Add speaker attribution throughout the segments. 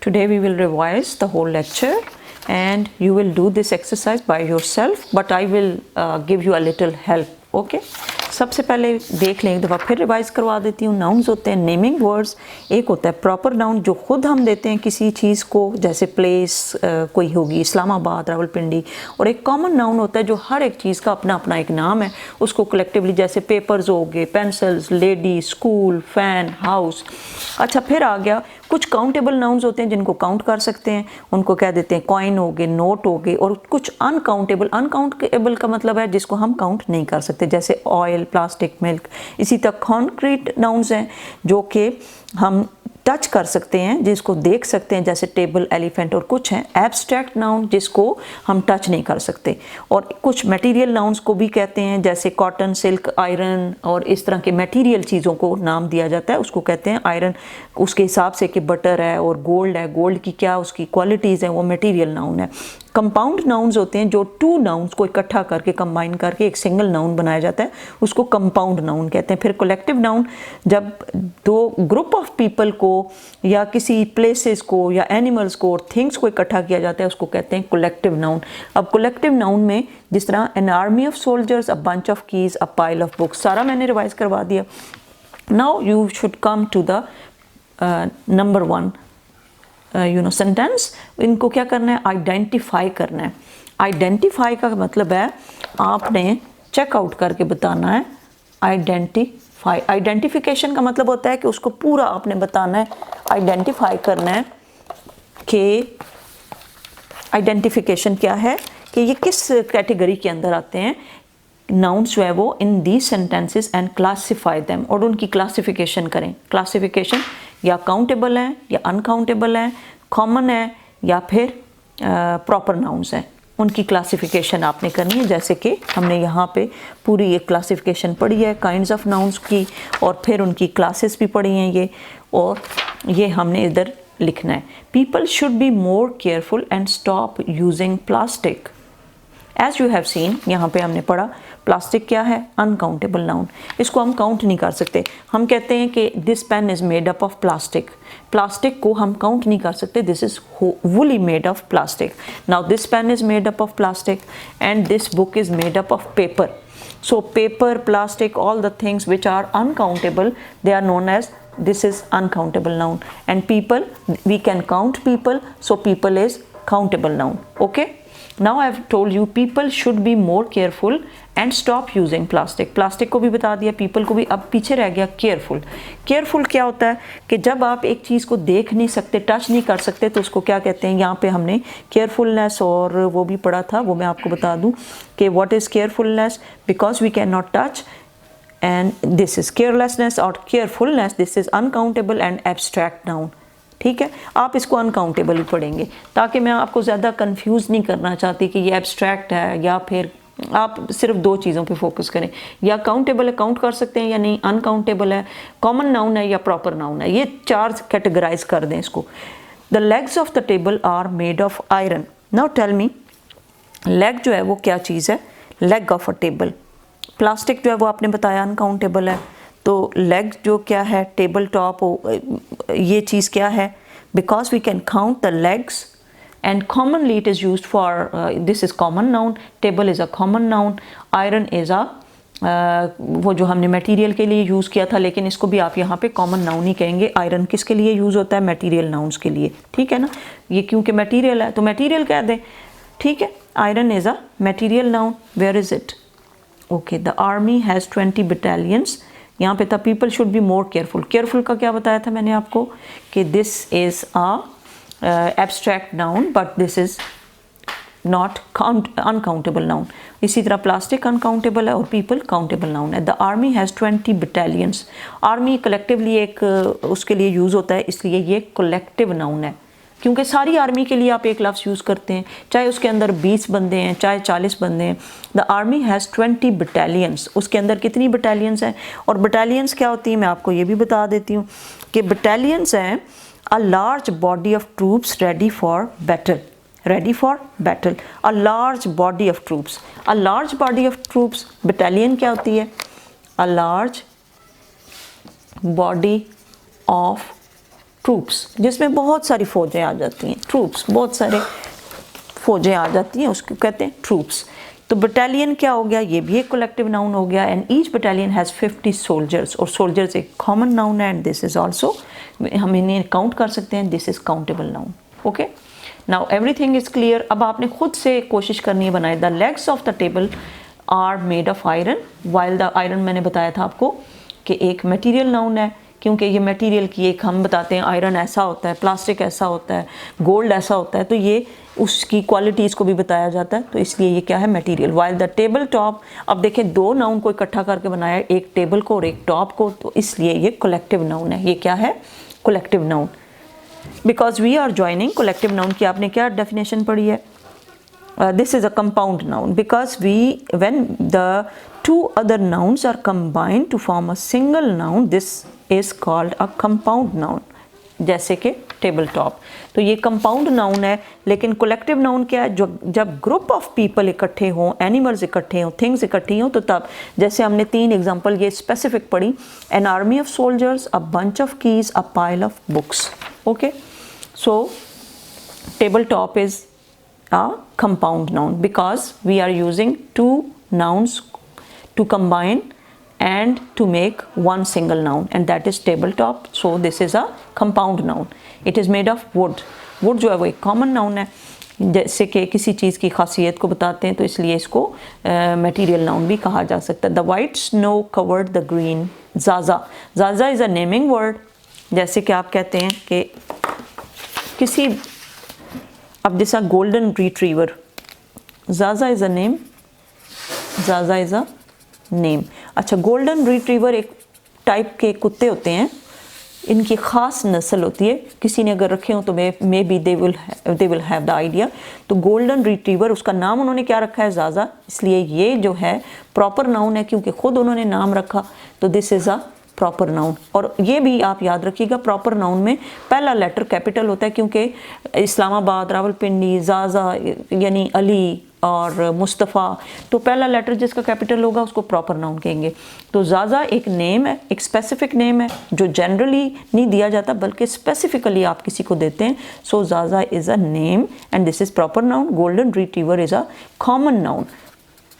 Speaker 1: Today we will revise the whole lecture and you will do this exercise by yourself, but I will give you a little help. Okay सबसे पहले देख लें, एक दफ़ा फिर revise करवा देती हूँ. नाउन्स होते हैं नेमिंग वर्ड्स. एक होता है प्रॉपर नाउन जो खुद हम देते हैं किसी चीज़ को, जैसे प्लेस कोई होगी इस्लामाबाद, रावलपिंडी. और एक कॉमन नाउन होता है जो हर एक चीज़ का अपना अपना एक नाम है, उसको कलेक्टिवली, जैसे पेपर्स हो गए, pencils, lady, school, fan, house. अच्छा, फिर आ गया कुछ काउंटेबल नाउन्स होते हैं जिनको काउंट कर सकते हैं, उनको कह देते हैं कॉइन हो गए, नोट हो गए. और कुछ अनकाउंटेबल का मतलब है जिसको हम काउंट नहीं कर सकते, जैसे ऑयल, प्लास्टिक, मिल्क. इसी तरह कॉन्क्रीट नाउन्स हैं जो कि हम टच कर सकते हैं, जिसको देख सकते हैं, जैसे टेबल, एलिफेंट. और कुछ हैं एब्स्ट्रैक्ट नाउन जिसको हम टच नहीं कर सकते. और कुछ मटेरियल नाउन्स को भी कहते हैं, जैसे कॉटन, सिल्क, आयरन. और इस तरह के मटेरियल चीज़ों को नाम दिया जाता है, उसको कहते हैं आयरन. उसके हिसाब से कि बटर है और गोल्ड है, गोल्ड की क्या उसकी क्वालिटीज़ हैं, वो मटेरियल नाउन है. कंपाउंड नाउन्स होते हैं जो टू नाउन्स को इकट्ठा करके कंबाइन करके एक सिंगल नाउन बनाया जाता है, उसको कंपाउंड नाउन कहते हैं. फिर कलेक्टिव नाउन जब दो ग्रुप ऑफ पीपल को या किसी प्लेसेस को या एनिमल्स को और थिंग्स को इकट्ठा किया जाता है, उसको कहते हैं कलेक्टिव नाउन. अब कलेक्टिव नाउन में जिस तरह an army of soldiers, a bunch of keys, a pile of books, सारा मैंने रिवाइज करवा दिया. Now you should come to the number 1 sentence. इनको क्या करना है, आइडेंटिफाई करना है. आइडेंटिफाई का मतलब है आपने चेकआउट करके बताना है. आइडेंटिफाई, आइडेंटिफिकेशन का मतलब होता है कि उसको पूरा आपने बताना है. आइडेंटिफाई करना है कि आइडेंटिफिकेशन क्या है, कि ये किस कैटेगरी के अंदर आते हैं नाउन्स जो है वो in these sentences, and classify them, और उनकी क्लासिफिकेशन करें. क्लासिफिकेशन या काउंटेबल है या अनकाउंटेबल है, कॉमन है या फिर प्रॉपर नाउन्स हैं, उनकी क्लासिफिकेशन आपने करनी है. जैसे कि हमने यहाँ पे पूरी एक क्लासिफिकेशन पढ़ी है काइंड्स ऑफ नाउन्स की, और फिर उनकी क्लासेस भी पढ़ी हैं ये, और ये हमने इधर लिखना है. People should be more careful and stop using plastic. As you have seen, यहाँ पे हमने पढ़ा प्लास्टिक क्या है, अनकाउंटेबल नाउन. इसको हम काउंट नहीं कर सकते. हम कहते हैं कि this pen is made up of plastic. Plastic को हम काउंट नहीं कर सकते. This is wholly made of plastic. Now this pen is made up of plastic and this book is made up of paper. So paper, plastic, all the things which are uncountable, they are known as, this is uncountable noun. And people, we can count people, so people is countable noun. Okay? Now I have told you people should be more careful and stop using plastic. Plastic को भी बता दिया, people को भी. अब पीछे रह गया careful. Careful क्या होता है कि जब आप एक चीज़ को देख नहीं सकते, टच नहीं कर सकते, तो उसको क्या कहते हैं. यहाँ पे हमने carefulness और वो भी पढ़ा था, वो मैं आपको बता दूँ कि what is carefulness, because we cannot touch, and this is carelessness or carefulness. This is uncountable and abstract noun. ठीक है, आप इसको अनकाउंटेबल ही पढ़ेंगे ताकि मैं आपको ज़्यादा कंफ्यूज नहीं करना चाहती कि ये एब्स्ट्रैक्ट है या फिर आप सिर्फ दो चीज़ों पे फोकस करें. या काउंटेबल है, काउंट कर सकते हैं या नहीं, अनकाउंटेबल है, कॉमन नाउन है या प्रॉपर नाउन है. ये चार कैटेगराइज कर दें इसको. The legs of the table are made of iron. Now tell me, leg जो है वो क्या चीज़ है, leg of a table. Plastic जो है वो आपने बताया अनकाउंटेबल है, तो लेग जो क्या है, टेबल टॉप, ये चीज़ क्या है, because we can count the legs and commonly it is used for, this is common noun, table is a common noun, iron is a वो जो हमने मटेरियल के लिए यूज़ किया था, लेकिन इसको भी आप यहाँ पे कॉमन नाउन ही कहेंगे. आयरन किसके लिए यूज़ होता है, मटेरियल नाउन्स के लिए. ठीक है ना, ये क्योंकि मटेरियल है तो मटेरियल कह दें. ठीक है, iron is a material noun. Where is it, okay. The army has 20 battalions. यहाँ पे था people should be more careful. Careful का क्या बताया था मैंने आपको कि this is a abstract noun but this is not uncountable noun. इसी तरह प्लास्टिक अनकाउंटेबल है और पीपल काउंटेबल नाउन है. The army has 20 battalions. Army collectively एक उसके लिए यूज़ होता है, इसलिए ये कलेक्टिव नाउन है, क्योंकि सारी आर्मी के लिए आप एक लफ्ज़ यूज़ करते हैं, चाहे उसके अंदर 20 बंदे हैं, चाहे 40 बंदे हैं. The army has 20 battalions. उसके अंदर कितनी बटालियंस हैं, और बटालियंस क्या होती है मैं आपको ये भी बता देती हूँ कि बटालियंस हैं a large body of troops ready for battle. Ready for battle, a large body of troops. A large body of troops, battalion क्या होती है, a large body of troops, जिसमें बहुत सारी फौजें आ जाती हैं, ट्रूप्स, बहुत सारे फौजें आ जाती हैं, उसको कहते हैं ट्रूप्स। तो बटालियन क्या हो गया, ये भी एक कलेक्टिव नाउन हो गया। And each battalion has 50 soldiers, और सोल्जर्स एक कॉमन नाउन है, एंड दिस इज ऑल्सो, हम इन्हें काउंट कर सकते हैं, this is countable noun. Okay, now everything is clear. अब आपने खुद से कोशिश करनी है बनाए। The legs of the table are made of iron, while the iron, मैंने बताया था आपको कि एक मटेरियल नाउन है, क्योंकि ये मटेरियल की एक, हम बताते हैं आयरन ऐसा होता है, प्लास्टिक ऐसा होता है, गोल्ड ऐसा होता है, तो ये उसकी क्वालिटीज़ को भी बताया जाता है, तो इसलिए ये क्या है, material. While the table top, अब देखें दो नाउन को इकट्ठा करके बनाया, एक टेबल को और एक टॉप को, तो इसलिए ये कलेक्टिव नाउन है। ये क्या है, collective noun. Because we are joining, collective noun की आपने क्या डेफिनेशन पढ़ी है, this is a compound noun because when the two other nouns are combined to form a single noun, this is called a compound noun। जैसे कि table top, तो ये compound noun है। लेकिन कलेक्टिव नाउन क्या है, जो जब ग्रुप ऑफ पीपल इकट्ठे हों, एनिमल्स इकट्ठे हों, थिंग्स इकट्ठी हों, तो तब, जैसे हमने 3 एग्जांपल ये स्पेसिफिक पढ़ी, N army of soldiers, a bunch of keys, a pile of books. Okay, so table top is a compound noun because we are using two nouns to combine and to make one single noun, and that is tabletop, so this is a compound noun। it is made of wood। wood जो है वो एक common noun है, जैसे कि किसी चीज़ की खासियत को बताते हैं, तो इसलिए इसको मटेरियल नाउन भी कहा जा सकता है। The white snow covered the green Zaza. Zaza is a naming word, जैसे कि आप कहते हैं कि किसी, अब जैसा golden retriever, Zaza is a name, Zaza is a name. अच्छा, गोल्डन रिट्रीवर एक टाइप के कुत्ते होते हैं, इनकी ख़ास नस्ल होती है, किसी ने अगर रखे हो तो may be they will have the idea. तो गोल्डन रिट्रीवर, उसका नाम उन्होंने क्या रखा है, ज़ाज़ा, इसलिए ये जो है प्रॉपर नाउन है, क्योंकि ख़ुद उन्होंने नाम रखा, तो this is a proper noun. और ये भी आप याद रखिएगा, प्रॉपर नाउन में पहला लेटर कैपिटल होता है, क्योंकि इस्लामाबाद, रावलपिंडी, ज़ाज़ा यानी अली और मुस्तफ़ा, तो पहला लेटर जिसका कैपिटल होगा उसको प्रॉपर नाउन कहेंगे। तो ज़ाज़ा एक नेम है, एक स्पेसिफिक नेम है, जो जनरली नहीं दिया जाता बल्कि स्पेसिफिकली आप किसी को देते हैं। So Zaza is a name and this is proper noun. Golden retriever is a common noun.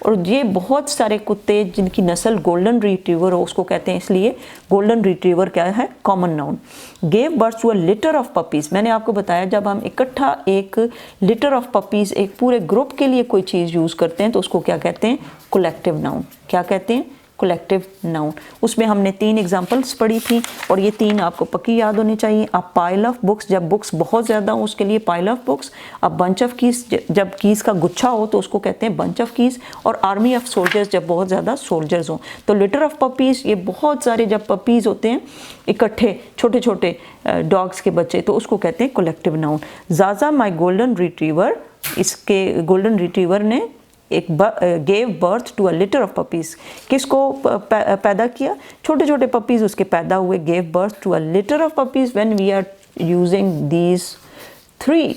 Speaker 1: और ये बहुत सारे कुत्ते जिनकी नस्ल गोल्डन रिट्रीवर हो उसको कहते हैं, इसलिए गोल्डन रिट्रीवर क्या है, common noun. Gave birth to a litter of puppies, मैंने आपको बताया जब हम इकट्ठा एक लिटर ऑफ पपीज़, एक पूरे ग्रुप के लिए कोई चीज़ यूज़ करते हैं, तो उसको क्या कहते हैं, कलेक्टिव नाउन। क्या कहते हैं, कलेक्टिव नाउन। उसमें हमने 3 एग्जांपल्स पढ़ी थी, और ये 3 आपको पक्की याद होनी चाहिए। अ पाइल ऑफ बुक्स, जब बुक्स बहुत ज़्यादा हो उसके लिए pile of books. A bunch of keys, जब कीज का गुच्छा हो तो उसको कहते हैं बंच ऑफ कीज। और आर्मी ऑफ सोल्जर्स, जब बहुत ज़्यादा सोल्जर्स हों। तो लिटर ऑफ पपीज़, ये बहुत सारे जब पपीज़ होते हैं इकट्ठे, छोटे छोटे डॉग्स के बच्चे, तो उसको कहते हैं collective noun. Zaza my golden retriever, इसके गोल्डन रिट्रीवर ने एक gave birth to a litter of puppies, किसको पैदा किया, छोटे छोटे पपीज़ उसके पैदा हुए। Gave birth to a litter of puppies. When we are using these 3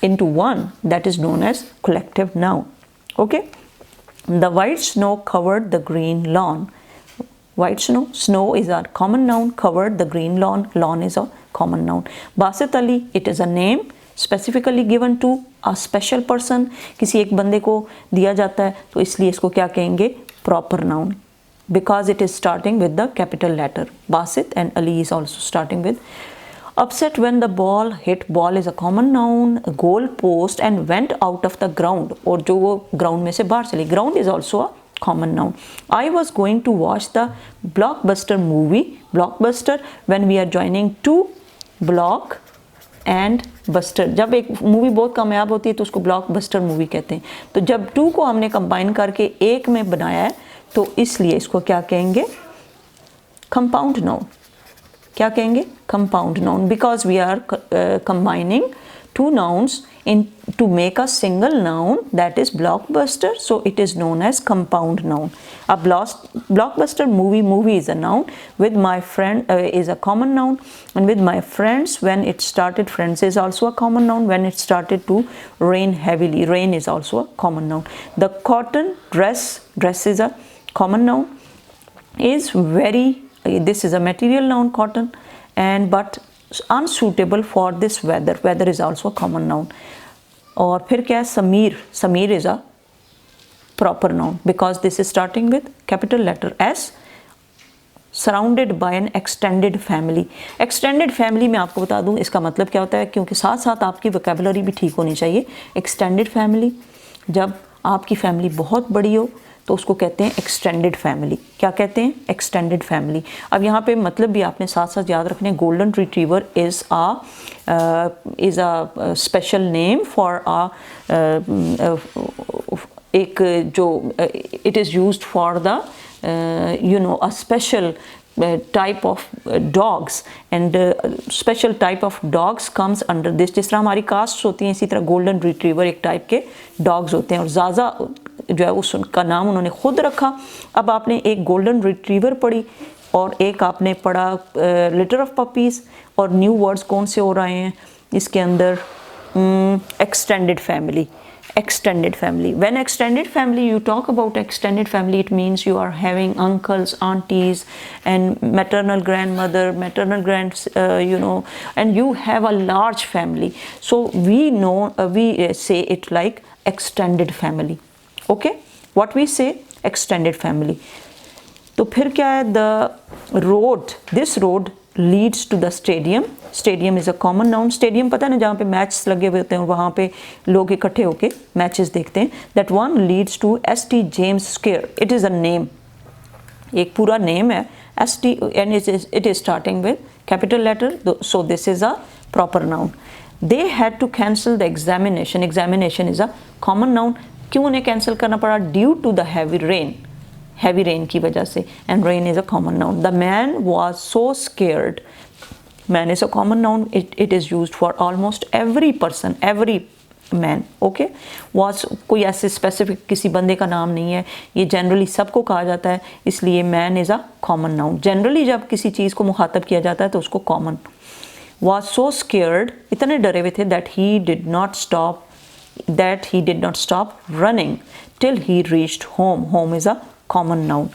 Speaker 1: into 1, that is known as collective noun। okay, the white snow covered the green lawn। white snow is a common noun, covered the green lawn is a common noun। Basit Ali, it is a name specifically given to a special person, किसी एक बंदे को दिया जाता है, तो इसलिए इसको क्या कहेंगे, proper noun, because it is starting with the capital letter। Basit and Ali is also starting with। upset when the ball hit, ball is a common noun, goal post and went out of the ground, और जो वो ground में से बाहर चली, ground is also a common noun। I was going to watch the blockbuster movie, blockbuster when we are joining to block and buster, जब एक movie बहुत कामयाब होती है तो उसको ब्लॉकबस्टर मूवी कहते हैं। तो जब 2 को हमने कंबाइन करके एक में बनाया है, तो इसलिए इसको क्या कहेंगे, कंपाउंड नाउन। क्या कहेंगे, compound noun, because we are combining 2 nouns to make a single noun, that is blockbuster, so it is known as compound noun। A blockbuster movie is a noun, with my friend is a common noun, and with my friends, when it started, friends is also a common noun, when it started to rain heavily, rain is also a common noun। The cotton dress is a common noun, is very, this is a material noun, cotton, and but unsuitable for this weather, weather is also common noun. और फिर क्या है, Sameer, Sameer is a proper noun because this is starting with capital letter S, surrounded by an extended family. Extended family में आपको बता दूं इसका मतलब क्या होता है, क्योंकि साथ साथ आपकी वोकैबुलरी भी ठीक होनी चाहिए। एक्सटेंडेड फैमिली, जब आपकी फैमिली बहुत बड़ी हो तो उसको कहते हैं एक्सटेंडेड फैमिली। क्या कहते हैं? Extended family. अब यहाँ पे मतलब भी आपने साथ साथ याद रखने, golden retriever is a special name for एक जो it is used for the a special type of dogs, and special type of dogs comes under this। जिस तरह हमारी कास्ट होती हैं इसी तरह गोल्डन रिट्रीवर एक टाइप के डॉग्स होते हैं, और ज़ाज़ा जो है उसका नाम उन्होंने खुद रखा। अब आपने एक गोल्डन रिट्रीवर पढ़ी और एक आपने पढ़ा लिटर ऑफ पपीज़, और न्यू वर्ड्स कौन से हो रहे हैं इसके अंदर? Extended family. Extended family. When extended family, you talk about extended family, it means you are having uncles, aunties, and maternal grandmother, maternal and you have a large family. So we know, we say it like extended family. Okay, what we say? Extended family. तो फिर क्या है? The road, this road leads to the stadium. Stadium is a common noun. Stadium पता है ना, जहाँ पे match लगे हुए होते हैं और वहाँ पे लोग इकट्ठे होके मैचेस देखते हैं। That one leads to St. James Square. It is a name. एक पूरा नेम है ST, and it is starting with capital letter. So this is a proper noun. They had to cancel the examination. Examination is a common noun. क्यों उन्हें cancel करना पड़ा? Due to the heavy rain. Heavy rain की वजह से, and rain is a common noun. The man was so scared. Man is a common noun, it is used for almost every person, every man. Okay, was कोई ऐसे specific किसी बंदे का नाम नहीं है, ये जनरली सबको कहा जाता है, इसलिए man is a common noun. Generally जब किसी चीज़ को मुखातब किया जाता है तो उसको कॉमन। वॉज सो स्केयर्ड, इतने डरे हुए थे, that he did not stop running till he reached home. Home is a common noun.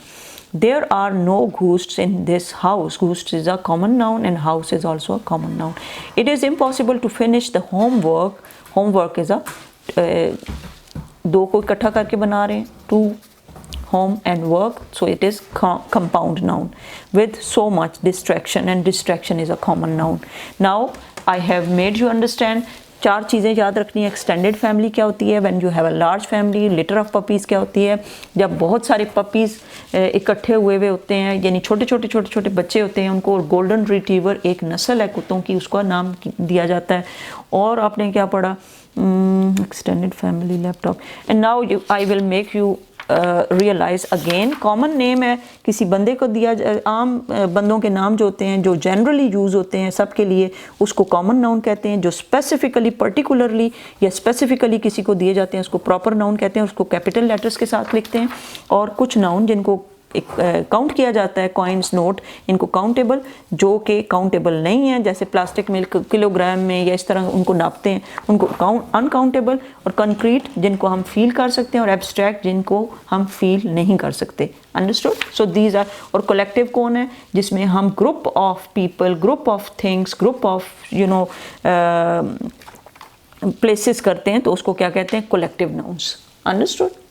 Speaker 1: There are no ghosts in this house. Ghost is a common noun and house is also a common noun. It is impossible to finish the homework. Homework is a दो को इकट्ठा करके बना रहे हैं, to home and work, so it is compound noun with so much distraction, and distraction is a common noun. Now I have made you understand चार चीज़ें याद रखनी है। एक्सटेंडेड फैमिली क्या होती है? When you have a large family. Litre of puppies क्या होती है? जब बहुत सारे पपीज़ इकट्ठे हुए होते हैं, यानी छोटे छोटे बच्चे होते हैं उनको। गोल्डन रिट्रीवर एक नस्ल है कुत्तों की, उसका नाम दिया जाता है। और आपने क्या पढ़ा? Extended family, laptop. And now I will make you realize again, common name है, किसी बंदे को दिया, आम बंदों के नाम जो होते हैं जो जनरली यूज़ होते हैं सबके लिए, उसको कॉमन नाउन कहते हैं। जो स्पेसिफिकली, पर्टिकुलरली या स्पेसिफिकली किसी को दिए जाते हैं उसको प्रॉपर नाउन कहते हैं, उसको कैपिटल लेटर्स के साथ लिखते हैं। और कुछ नाउन जिनको काउंट किया जाता है, कॉइन्स, नोट, इनको काउंटेबल, जो कि काउंटेबल नहीं है, जैसे प्लास्टिक मिल्क किलोग्राम में या इस तरह उनको नापते हैं, उनको अनकाउंटेबल। और कंक्रीट जिनको हम फील कर सकते हैं, और एब्स्ट्रैक्ट जिनको हम फील नहीं कर सकते। अंडरस्टूड? So these are. और कलेक्टिव कौन है? जिसमें हम group of people, group of things, group of places करते हैं, तो उसको क्या कहते हैं? Collective nouns. अंडरस्टूड?